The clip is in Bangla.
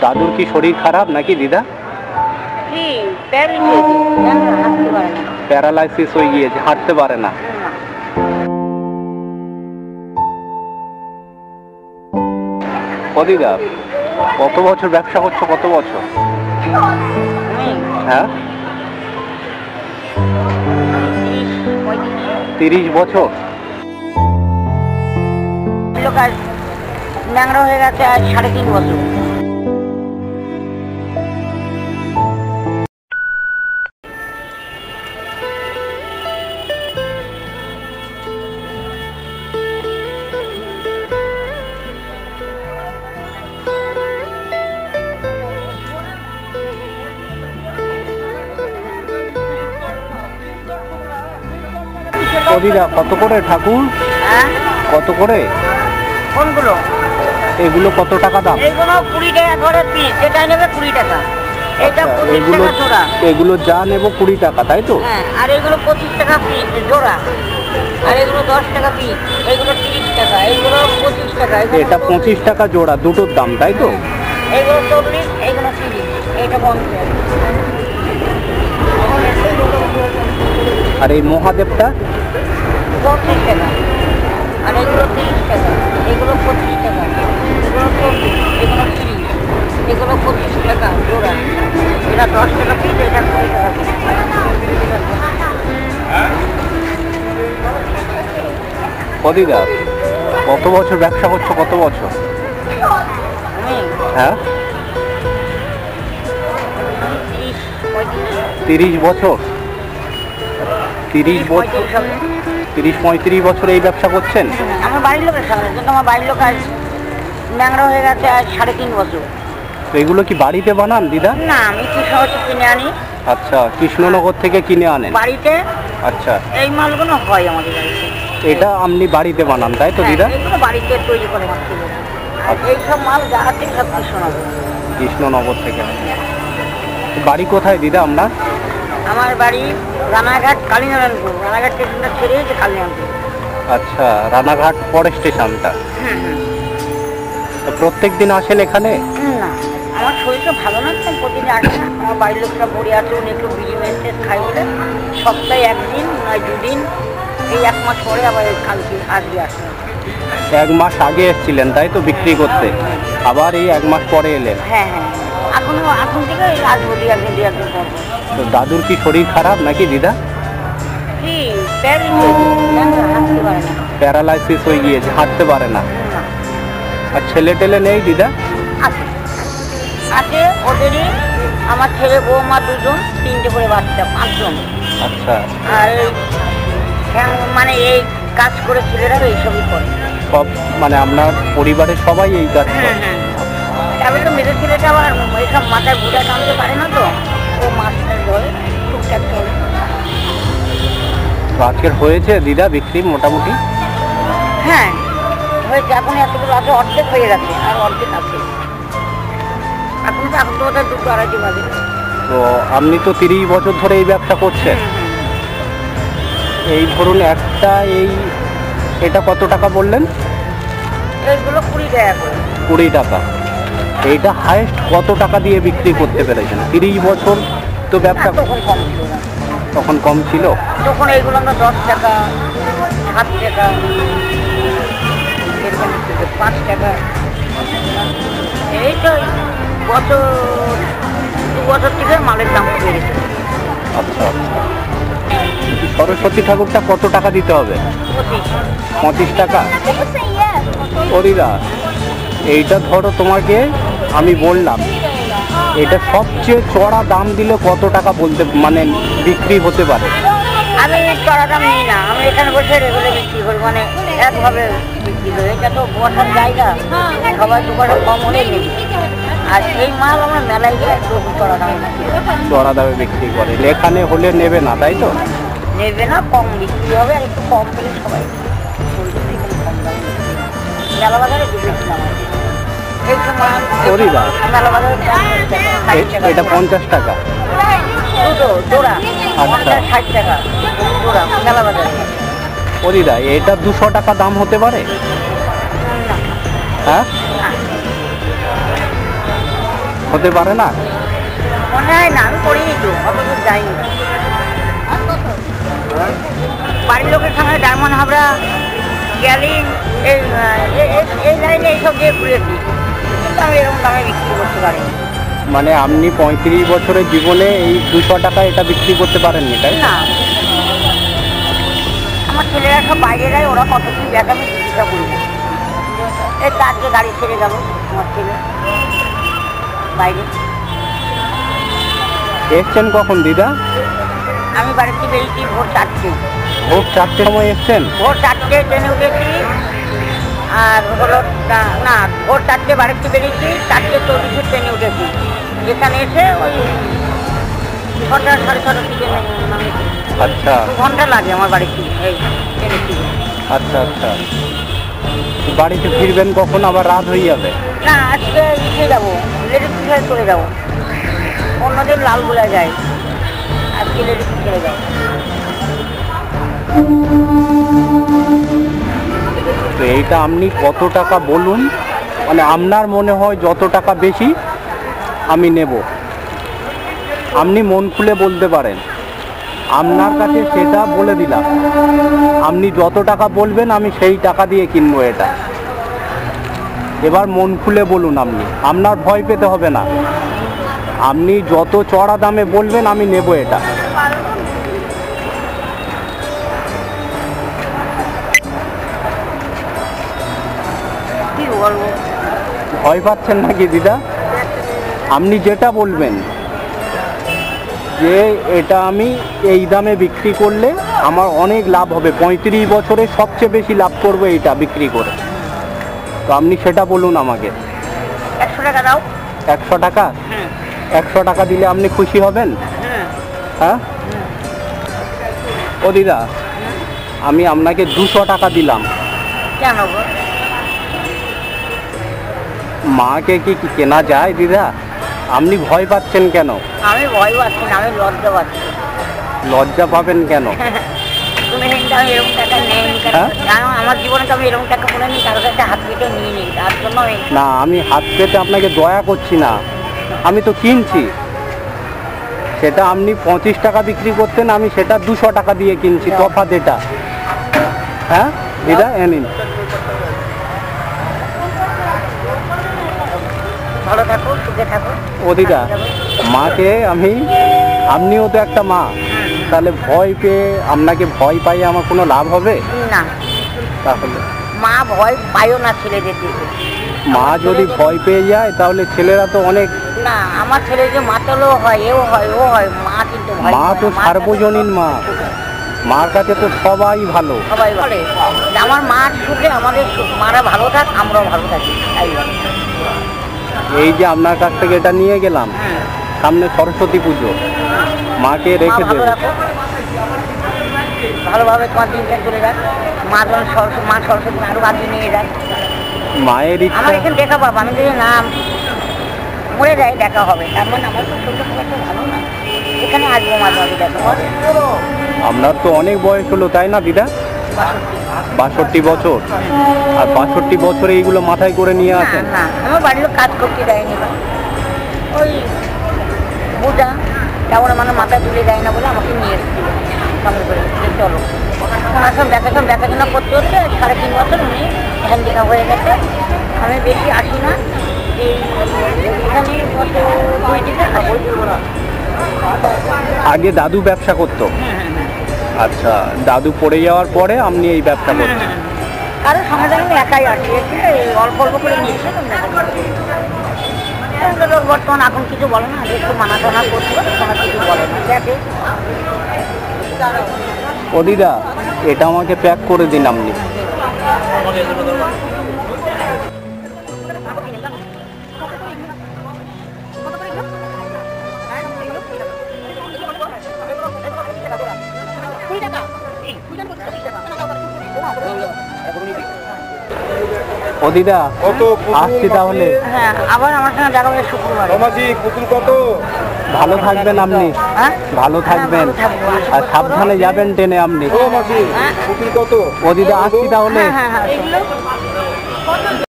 দাদুর কি শরীর খারাপ নাকি দিদা? প্যারালাইসিস হয়ে গিয়েছে, হাঁটতে পারে না। ও দিদা, কত বছর ব্যবসা করছো? কত বছর? হ্যাঁ, 30 বছর। ন্যাংরা হয়ে গেছে আজ 3.5 বছর। ও দিদা, কত করে ঠাকুর? হ্যাঁ, কত করে? কোনগুলো? এগুলো কত টাকা দাম? এগুলো 20 টাকা করে পিস, যেটা নেবে 20 টাকা। এটা 25 টাকা জোড়া। এগুলো যা নেব 20 টাকা, তাই তো? হ্যাঁ, আর এগুলো 25 টাকা পিস জোড়া, আর এগুলো 10 টাকা পিস, এগুলো 30 টাকা, এগুলো 25 টাকা। এটা 25 টাকা জোড়া, দুটোর দাম, তাই তো? এগুলো 40, এগুলো 30, এটা 50। আর এই মহাদেবটা 35 টাকা, আর এগুলো 30 টাকা, এগুলো 25 টাকা, এগুলো 40, এগুলো 30, এগুলো 25 টাকা জোড়া, এটা 10 টাকা পিস, এটা 20 টাকা পিস। ও দিদা, কত বছর ব্যবসা করছো? কত বছর? হ্যাঁ, 30 বছর। 30-35 বছর এই ব্যবসা করছেন? আমার বাড়ির লোকের সামনে, কিন্তু আমার বাড়ির লোক আজ ন্যাংরা হয়ে গেছে আজ 3.5 বছর। তো এগুলো কি বাড়িতে বানান দিদা? না, আমি কৃষ্ণনগর থেকে কিনে আনি। আচ্ছা, কৃষ্ণনগর থেকে কিনে আনেন বাড়িতে। আচ্ছা, এই মালগুলো হয় আমাদের বাড়িতে। এটা আপনি বাড়িতে বানান, তাই তো দিদা? এগুলো বাড়িতে তৈরি করে মাত্র। আর এইসব মাল যা আছে সব কৃষ্ণনগর। কৃষ্ণনগর থেকে। বাড়ি কোথায় দিদা আপনার? আমার বাড়ি রানাঘাট, কালীনারায়ণপুর। রানাঘাট স্টেশনটা ছেড়ে যে কালীনারায়ণপুর। আচ্ছা, রানাঘাট পরে স্টেশনটা। তো প্রত্যেক দিন আসেন এখানে? না, আমার শরীরটা ভালো না, তো প্রতিদিন আসে না। আমার বাড়ির লোকটা পড়ে আছে, উনি একটু বিড়ি মেসে খাই বলে সপ্তাহে 1 দিন নয় 2 দিন, এই 1 মাস পরে আবার কালকে আজকে আসে। 1 মাস আগে এসেছিলেন, তাই তো, বিক্রি করতে? আবার এই 1 মাস পরে এলেন? হ্যাঁ হ্যাঁ, এখন থেকে আসবো 2 একদিন পর। তো দাদুর কি শরীর খারাপ নাকি দিদা? কি হাঁটতে পারে না। প্যারালাইসিস হয়ে গিয়েছে, হাঁটতে পারে না। আর ছেলে টেলে নেই দিদা? আছে, আছে ওদেরই। আমার ছেলে বৌমা 2জন, 3টে করে বাচ্চা, 5 জন। আচ্ছা, আর মানে এই কাজ করে ছেলেরা এইসবই করে সব, মানে আপনার পরিবারের সবাই এই কাজ করে? তারপরে তো মেয়েদের ছেলেটা আবার এইসব মাথায় বুঝা টানতে পারে না, তো ও মাছটা ধরে টুকটাক করে। তো আজকের হয়েছে দিদা বিক্রি মোটামুটি? হ্যাঁ হয়েছে, এখন এতগুলো আছে, অর্ধেক হয়ে গেছে, আর অর্ধেক আছে। এখন তো ওদের 2-2.5 বাজে। তো আপনি তো 30 বছর ধরে এই ব্যবসা করছেন। এই ধরুন একটা, এটা কত টাকা বললেন? এইগুলো 20 টাকা করে। 20 টাকা। এইটা হাইস্ট কত টাকা দিয়ে বিক্রি করতে পেরেছেন? 30 বছর তো ব্যবসা। তখন কম ছিল না। তখন কম ছিল? তখন এইগুলো আমরা 10 টাকা, 7 টাকা, এরকম 5 টাকা। এই তো বছর 2 বছর থেকে মালের দাম বেড়ে গেছে। আচ্ছা আচ্ছা। সরস্বতী ঠাকুরটা কত টাকা দিতে হবে? 25 টাকা। দিদা, এইটা ধরো তোমাকে আমি বললাম, এটা সবচেয়ে চড়া দাম দিলে কত টাকা বলতে, মানে বিক্রি হতে পারে? আমি চড়া দাম নিই না, আমি এখানে বসে রেগুলে বিক্রি করি, মানে একভাবে বিক্রি করি। এটা তো বসার জায়গা, সবাই দোকানে কম হলে নেই। আর এই মাল আমরা মেলায় গিয়ে একটু চড়া দামে চড়া দামে বিক্রি করে। এখানে হলে নেবে না, তাই তো? নেবে না, কম বিক্রি হবে। আর একটু কম পেলে সবাই কম দামে মেলা বাজারে দেখেছিলাম। মেলা বাজারে এটা 50 টাকা দুটো জোড়া। আচ্ছা, 60 টাকা জোড়া মেলা বাজারে। দিদা, এটা 200 টাকা দাম হতে পারে? হ্যাঁ, হতে পারে না? মনে হয় না, আমি করিনি তো, অত দূর যাইনি। বাড়ির লোকের সঙ্গে ডায়মন্ড হাবড়া, গ্যালিন, এই লাইনে এইসব দিয়ে ঘুরেছি, কিন্তু আমি এরকম দামে বিক্রি করতে পারিনি। মানে আপনি 35 বছরের জীবনে এই 200 টাকা এটা বিক্রি করতে পারেননি, তাই না? না, আমার ছেলেরা সব বাইরে যায়, ওরা কত কি দেখে আমি চিকিৎসা করি না। এই তো আজকে গাড়ি ছেড়ে গেল আমার ছেলে বাইরে। এসছেন কখন দিদা? আমি বাড়িতে বেরিয়েছি ভোর 4টে। ভোর 4টের সময় এসছেন? ভোর 4টে ট্রেনে উঠেছি, আর হলো না ভোর 4টে বাড়িতে বেরিয়েছি, 4:40 ট্রেনে উঠেছি। এখানে এসে ওই 6টা 6:30 থেকে নামেছি। আচ্ছা 2 ঘন্টা লাগে আমার বাড়ি থেকে, এই ট্রেনের থেকে। আচ্ছা আচ্ছা। বাড়িতে ফিরবেন কখন? আবার রাত হয়ে যাবে। না, আজকে ইসে যাবো, লেডিস ফিচার করে যাবো। অন্যদিন লালগোলা যায়, আজকে লেডিস ফিচারে যাবো। তো এইটা আপনি কত টাকা বলুন, মানে আপনার মনে হয় যত টাকা বেশি আমি নেব, আপনি মন খুলে বলতে পারেন। আপনার কাছে সেটা বলে দিলাম, আপনি যত টাকা বলবেন আমি সেই টাকা দিয়ে কিনবো এটা। এবার মন খুলে বলুন, আপনি, আপনার ভয় পেতে হবে না। আপনি যত চড়া দামে বলবেন আমি নেব এটা। কি বলবো? ভয় পাচ্ছেন নাকি দিদা? আপনি যেটা বলবেন যে এটা আমি এই দামে বিক্রি করলে আমার অনেক লাভ হবে, 35 বছরে সবচেয়ে বেশি লাভ করবো এইটা বিক্রি করে, তো আপনি সেটা বলুন আমাকে। 100 টাকা দাও। 100 টাকা? হুম 100 টাকা দিলে আপনি খুশি হবেন? হুম হ্যাঁ ও দিদা, আমি আপনাকে 200 টাকা দিলাম। কেন গো? মাকে কি কেনা যায় দিদা? আপনি ভয় পাচ্ছেন কেন? আমি ভয় পাচ্ছি না, আমি লজ্জা পাচ্ছি। লজ্জা পাবেন কেন? তুমি কিন্তু আমি এরকম টাকা নেইনি, হ্যাঁ? কারণ আমার জীবনে তো আমি এরকম টাকা করে নিই, কারোর কাছে হাত পেতে নিয়ে নিই, তার জন্য না, আমি হাত পেতে আপনাকে দয়া করছি না, আমি তো কিনছি। সেটা আপনি 25 টাকা বিক্রি করতেন, আমি সেটা 200 টাকা দিয়ে কিনছি, তফাৎ এটা। হ্যাঁ দিদা, নিন। ভালো থাকো, সুখে থাকো। ও দিদা, মাকে আপনিও তো একটা মা, তাহলে ভয় পেয়ে আপনাকে ভয় পাইয়ে আমার কোনো লাভ হবে না, তাহলে? মা ভয় পাইও না ছেলেদের দিকে। মা যদি ভয় পেয়ে যায় তাহলে ছেলেরা তো অনেক। না, আমার ছেলে যে মাতালও হয়, এও হয়, ও হয়, মা কিন্তু ভয় মা পায় তো না। মা সার্বজনীন মা, মার কাছে তো সবাই ভালো। সবাই বলে যে আমার মার সুখে আমাদের সুখ, মারা ভালো থাক, আমরাও ভালো থাকি, তাই বলে। এই যে আপনার কাছ থেকে এটা নিয়ে গেলাম, হ্যাঁ, সামনে সরস্বতী পুজো, মাকে মা রেখে ভালো দেবো। রাখো, ভালোভাবে তোমার দিনটা চলে যাক। মা যেন মা সরস্বতী আরো আগে নিয়ে যায়। মায়ের ইচ্ছা। আমার এখানে দেখা পাবো, আমি যদি না মরে যাই দেখা হবে, তার মানে আমার তো শরীর খুব একটা ভালো না, এখানে আসবো মাঝে মাঝে দেখা হবে। আপনার তো অনেক বয়স হলো, তাই না দিদা? 62 বছর। আর 62 বছরে এইগুলো মাথায় করে নিয়ে না আসেন? না, আমার বাড়ির লোক কাজ করতে দেয়নি, ওই বোঝা কেমন মানে মাথায় তুলে দেয় না বলে আমাকে নিয়ে এসেছিল সঙ্গে করে, চলো ওনার সব দেখাশোনা করতে হচ্ছে। 3.5 বছর উনি এখান থেকে হয়ে গেছে, আমি বেশি আসি না, এই এখানে কত 2 দিকে আসি। আগে দাদু ব্যবসা করতো? আচ্ছা, দাদু পড়ে যাওয়ার পরে আপনি এই ব্যবসা করছেন? কারোর সঙ্গে আমি একাই আসি, অল্প অল্প করে নিয়েছে। বর্তমান এখন কিছু বলে না, একটু মানা টানা করছিল, কোনো কিছু বলে না, দেখে। ও দিদা, এটা আমাকে প্যাক করে দিন আপনি। ও দিদা, আসছি তাহলে। হ্যাঁ, আবার আমার সঙ্গে দেখা হবে শুক্রবার। ভালো থাকবেন আপনি, হ্যাঁ? ভালো থাকবেন, আর সাবধানে যাবেন ট্রেনে আপনি। হ্যাঁ? ও দিদা, আসছি তাহলে। হ্যাঁ হ্যাঁ হ্যাঁ।